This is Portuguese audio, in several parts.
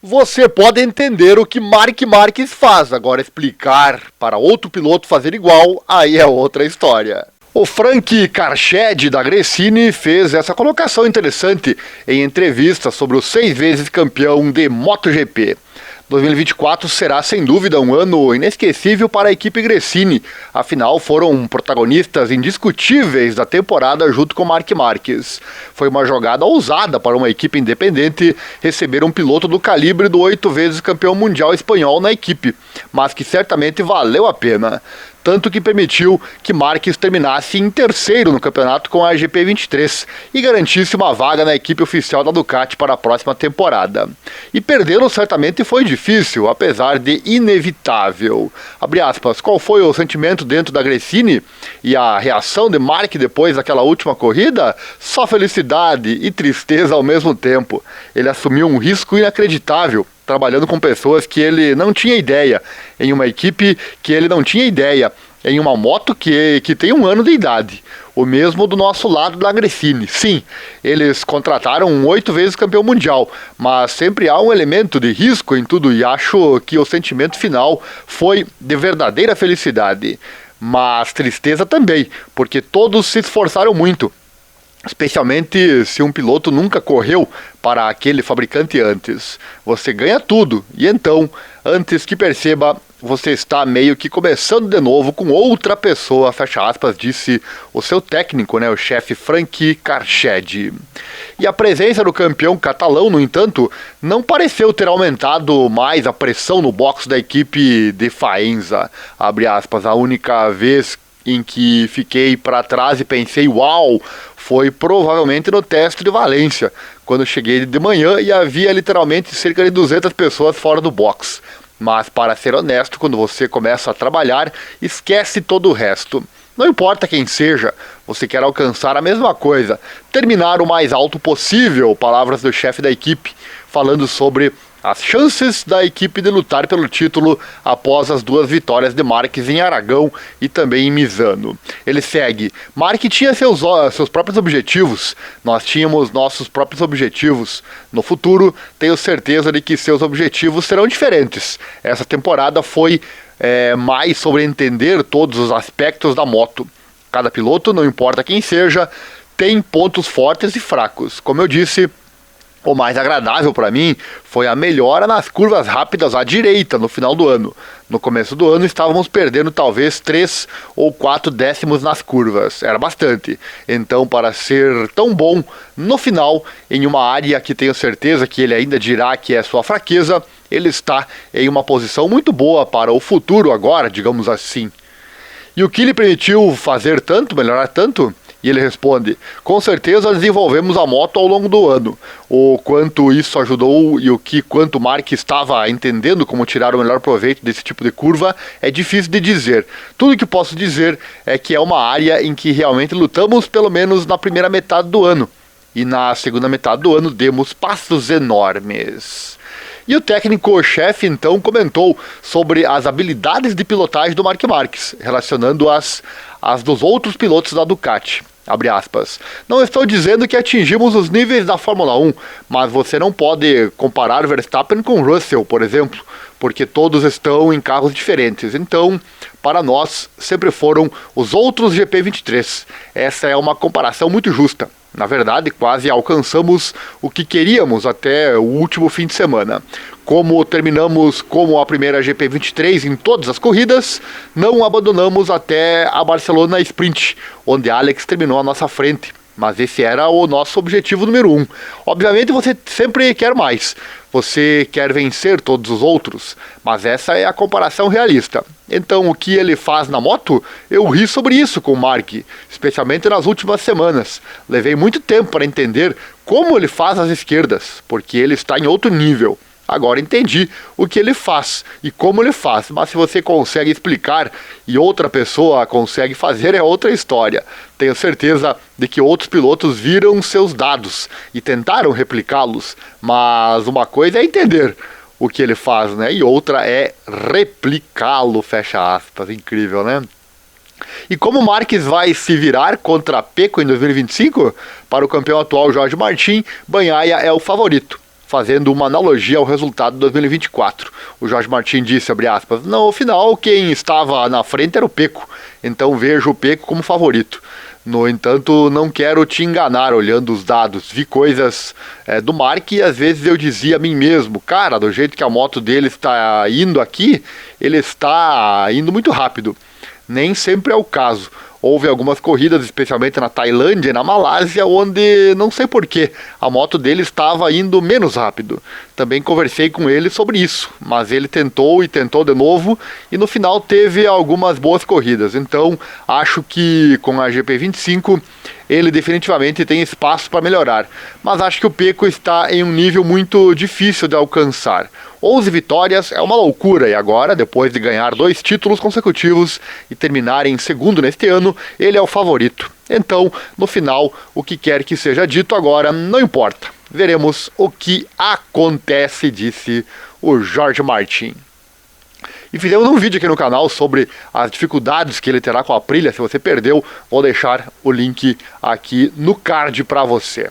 Você pode entender o que Marc Marquez faz, agora explicar para outro piloto fazer igual, aí é outra história. O Frank Carchedi da Gresini fez essa colocação interessante em entrevista sobre o 6 vezes campeão de MotoGP. 2024 será sem dúvida um ano inesquecível para a equipe Gresini, afinal foram protagonistas indiscutíveis da temporada junto com Marc Marquez. Foi uma jogada ousada para uma equipe independente receber um piloto do calibre do 8 vezes campeão mundial espanhol na equipe, mas que certamente valeu a pena. Tanto que permitiu que Marquez terminasse em terceiro no campeonato com a GP23 e garantisse uma vaga na equipe oficial da Ducati para a próxima temporada. E perdê-lo certamente foi difícil, apesar de inevitável. Abre aspas, qual foi o sentimento dentro da Gresini e a reação de Marc depois daquela última corrida? Só felicidade e tristeza ao mesmo tempo. Ele assumiu um risco inacreditável, trabalhando com pessoas que ele não tinha ideia, em uma equipe que ele não tinha ideia, em uma moto que tem 1 ano de idade. O mesmo do nosso lado da Gresini. Sim, eles contrataram um 8 vezes campeão mundial, mas sempre há um elemento de risco em tudo e acho que o sentimento final foi de verdadeira felicidade. Mas tristeza também, porque todos se esforçaram muito. Especialmente se um piloto nunca correu para aquele fabricante antes. Você ganha tudo, e então, antes que perceba, você está meio que começando de novo com outra pessoa, fecha aspas, disse o seu técnico, o chefe Frank Carchedi. E a presença do campeão catalão, no entanto, não pareceu ter aumentado mais a pressão no box da equipe de Faenza. Abre aspas, a única vez em que fiquei para trás e pensei, uau, foi provavelmente no teste de Valência, quando cheguei de manhã e havia literalmente cerca de 200 pessoas fora do box. Mas, para ser honesto, quando você começa a trabalhar, esquece todo o resto. Não importa quem seja, você quer alcançar a mesma coisa, terminar o mais alto possível, palavras do chefe da equipe, falando sobre as chances da equipe de lutar pelo título após as 2 vitórias de Marquez em Aragão e também em Misano. Ele segue, Marquez tinha seus próprios objetivos, nós tínhamos nossos próprios objetivos. No futuro, tenho certeza de que seus objetivos serão diferentes. Essa temporada foi mais sobre entender todos os aspectos da moto. Cada piloto, não importa quem seja, tem pontos fortes e fracos. Como eu disse, o mais agradável para mim foi a melhora nas curvas rápidas à direita no final do ano. No começo do ano estávamos perdendo talvez 3 ou 4 décimos nas curvas, era bastante. Então, para ser tão bom no final, em uma área que tenho certeza que ele ainda dirá que é sua fraqueza, ele está em uma posição muito boa para o futuro agora, digamos assim. E o que lhe permitiu fazer tanto, melhorar tanto? E ele responde, com certeza desenvolvemos a moto ao longo do ano. O quanto isso ajudou e quanto Marc estava entendendo como tirar o melhor proveito desse tipo de curva é difícil de dizer. Tudo que posso dizer é que é uma área em que realmente lutamos pelo menos na primeira metade do ano. E na segunda metade do ano demos passos enormes. E o técnico-chefe então comentou sobre as habilidades de pilotagem do Marc Marquez, relacionando-as às dos outros pilotos da Ducati. Abre aspas. Não estou dizendo que atingimos os níveis da Fórmula 1, mas você não pode comparar Verstappen com Russell, por exemplo, porque todos estão em carros diferentes. Então, para nós, sempre foram os outros GP23. Essa é uma comparação muito justa. Na verdade, quase alcançamos o que queríamos até o último fim de semana. Como terminamos como a primeira GP23 em todas as corridas, não abandonamos até a Barcelona Sprint, onde Alex terminou à nossa frente. Mas esse era o nosso objetivo número 1. Obviamente você sempre quer mais. Você quer vencer todos os outros. Mas essa é a comparação realista. Então o que ele faz na moto? Eu ri sobre isso com o Marc, especialmente nas últimas semanas. Levei muito tempo para entender como ele faz as esquerdas, porque ele está em outro nível. Agora entendi o que ele faz e como ele faz, mas se você consegue explicar e outra pessoa consegue fazer é outra história. Tenho certeza de que outros pilotos viram seus dados e tentaram replicá-los, mas uma coisa é entender o que ele faz, e outra é replicá-lo, fecha aspas. Incrível, né? E como Marquez vai se virar contra Pecco em 2025? Para o campeão atual Jorge Martin, Bagnaia é o favorito. fazendo uma analogia ao resultado de 2024. O Jorge Martin disse, abre aspas, no final quem estava na frente era o Peco, então vejo o Peco como favorito. No entanto, não quero te enganar olhando os dados. Vi coisas do Mark e às vezes eu dizia a mim mesmo, cara, do jeito que a moto dele está indo aqui, ele está indo muito rápido. Nem sempre é o caso. Houve algumas corridas, especialmente na Tailândia e na Malásia, onde, não sei porquê, a moto dele estava indo menos rápido. Também conversei com ele sobre isso, mas ele tentou e tentou de novo, e no final teve algumas boas corridas. Então, acho que com a GP25, ele definitivamente tem espaço para melhorar. Mas acho que o Peco está em um nível muito difícil de alcançar. 11 vitórias é uma loucura, e agora, depois de ganhar 2 títulos consecutivos e terminar em segundo neste ano, ele é o favorito. Então, no final, o que quer que seja dito agora, não importa. Veremos o que acontece, disse o Jorge Martin. E fizemos um vídeo aqui no canal sobre as dificuldades que ele terá com a Aprilia. Se você perdeu, vou deixar o link aqui no card para você.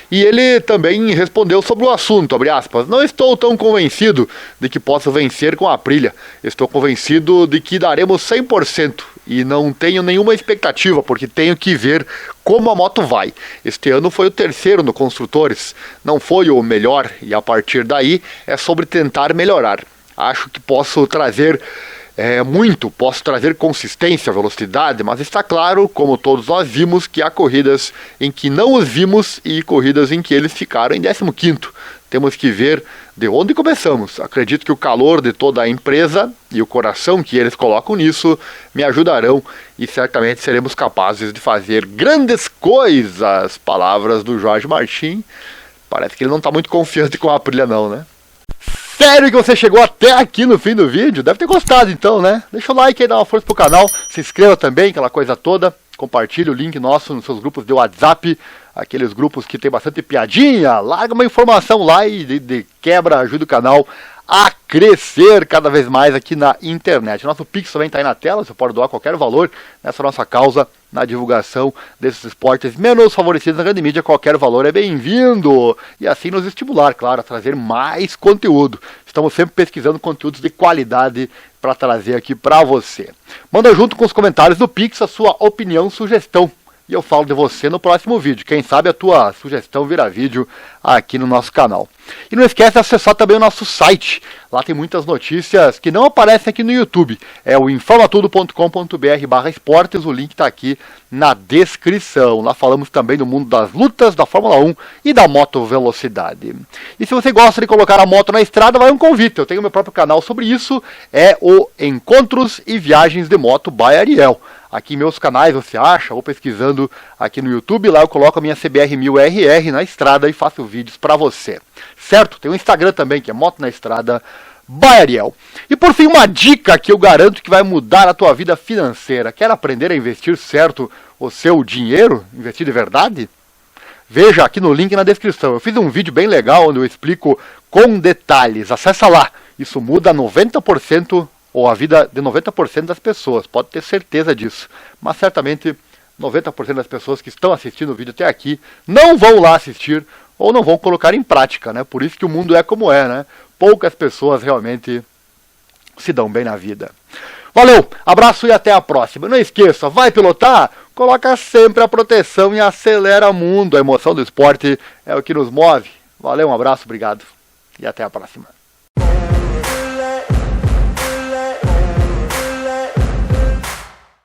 E ele também respondeu sobre o assunto, abre aspas, não estou tão convencido de que possa vencer com a Aprilia, estou convencido de que daremos 100% e não tenho nenhuma expectativa, porque tenho que ver como a moto vai. Este ano foi o terceiro no Construtores, não foi o melhor e a partir daí é sobre tentar melhorar. Acho que posso trazer posso trazer consistência, velocidade, mas está claro, como todos nós vimos, que há corridas em que não os vimos e corridas em que eles ficaram em 15º. Temos que ver de onde começamos. Acredito que o calor de toda a empresa e o coração que eles colocam nisso me ajudarão e certamente seremos capazes de fazer grandes coisas. Palavras do Jorge Martin. Parece que ele não está muito confiante com a Aprilia não, né? Sério que você chegou até aqui no fim do vídeo? Deve ter gostado então, né? Deixa o like aí, dá uma força pro canal, se inscreva também, aquela coisa toda. Compartilhe o link nosso nos seus grupos de WhatsApp, aqueles grupos que tem bastante piadinha. Larga uma informação lá e de quebra ajuda o canal a crescer cada vez mais aqui na internet. Nosso Pix também está aí na tela, você pode doar qualquer valor nessa nossa causa na divulgação desses esportes menos favorecidos na grande mídia. Qualquer valor é bem-vindo e assim nos estimular, claro, a trazer mais conteúdo. Estamos sempre pesquisando conteúdos de qualidade para trazer aqui para você. Manda junto com os comentários do Pix a sua opinião, sugestão. E eu falo de você no próximo vídeo. Quem sabe a tua sugestão vira vídeo aqui no nosso canal. E não esquece de acessar também o nosso site. Lá tem muitas notícias que não aparecem aqui no YouTube. É o informatudo.com.br/esportes. O link está aqui na descrição. Lá falamos também do mundo das lutas, da Fórmula 1 e da moto velocidade. E se você gosta de colocar a moto na estrada, vai um convite. Eu tenho meu próprio canal sobre isso. É o Encontros e Viagens de Moto by Ariel. Aqui em meus canais você acha, ou pesquisando aqui no YouTube, lá eu coloco a minha CBR1000RR na estrada e faço vídeos para você. Certo? Tem um Instagram também, que é Moto na Estrada by Ariel. E por fim, uma dica que eu garanto que vai mudar a tua vida financeira. Quer aprender a investir certo o seu dinheiro? Investir de verdade? Veja aqui no link na descrição. Eu fiz um vídeo bem legal onde eu explico com detalhes. Acessa lá. Isso muda 90% ou a vida de 90% das pessoas, pode ter certeza disso. Mas certamente 90% das pessoas que estão assistindo o vídeo até aqui não vão lá assistir ou não vão colocar em prática, né? Por isso que o mundo é como é, né? Poucas pessoas realmente se dão bem na vida. Valeu, abraço e até a próxima. Não esqueça, vai pilotar? Coloca sempre a proteção e acelera o mundo. A emoção do esporte é o que nos move. Valeu, um abraço, obrigado e até a próxima.